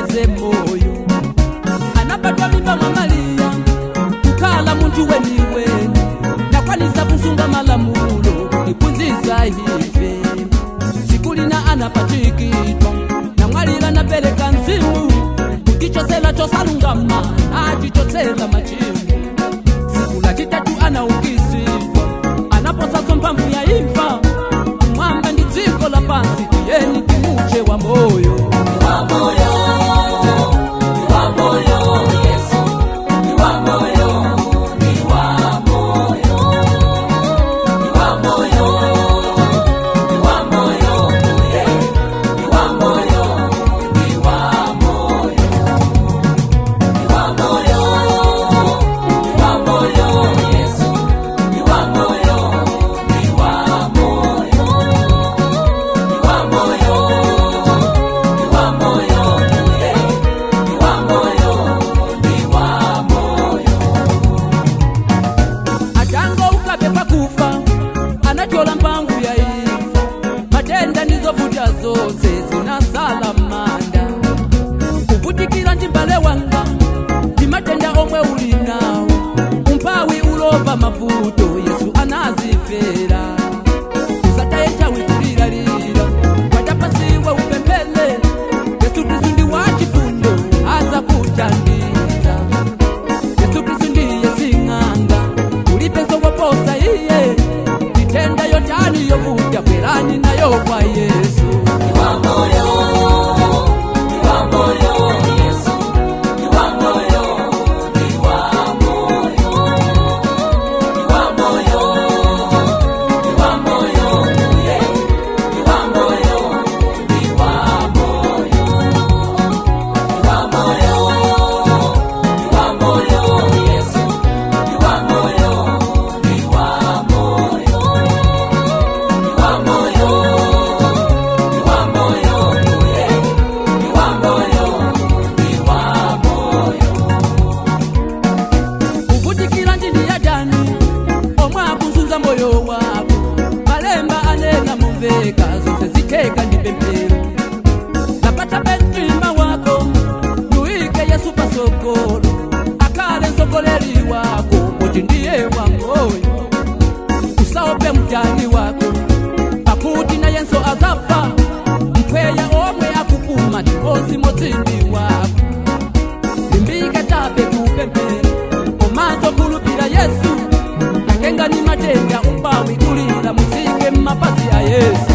upeze moyo. Anapatwa mimba mwa Maria, kukala muntu weniweni, nakwaniza kusunga malamulo ikunziza hive. Sikulina anapatikitwa, na mwalila napeleka nzimu, kukichosela chosalungama, ajichosela machimu. Sikula kitatu anaukisifwa, anaposaso mpamvu ya imfa, mwamba ndi dziko la pansi, yeni kimuche wa moyo. Wa moyo, wa moyo, Yesu, ni wa moyo, ni wa moyo, ni wa moyo, ni wa moyo, ni wa moyo, ni wa moyo, ni wa moyo, ni wa moyo, Yesu, ni wa moyo, ni wa moyo, ni wa moyo. Anachola mpangu ya ifa, matenda nizo vuta zose zinasala manda. Kuvutikila ndimbale wanga, ni matenda omwe ulinao. Umpawi ulova mavuto, Yesu anazifera. Usataye chawi kulira lira, watapasiwa upempele. Yesu Kristu ndi wachifundo, aza kuchandiza. Yesu Kristu ndiye sing'anga, ulipeso waposa iye. Tenda yotani yovuja pelani na yo kwa Yesu. Ni wa moyo, ni wa moyo, Yesu, ni wa moyo, ni wa moyo, ni wa moyo, ni wa moyo, ni wa moyo, ni wa moyo, ni wa moyo, ni wa moyo, Yesu, ni wa moyo, ni wa moyo. Kuvutikila njindi ya dani, omwa kuzunza moyo wako. Malemba anena mumveka, zose zikeka ndipempero. Napata bentima wako, nuike Yesu pasokolo. Akale nsokoleri wako, kuti ndiye wa moyo. Usaope mjani wako, pakuti na yenso azafa. Mpweya omwe akukuma, timozi mozindi wako. Limbike tabe kupempero, omazo kulupira Yesu. Nakenga ni matenda umpawi kulila, musike mapazi ya Yesu.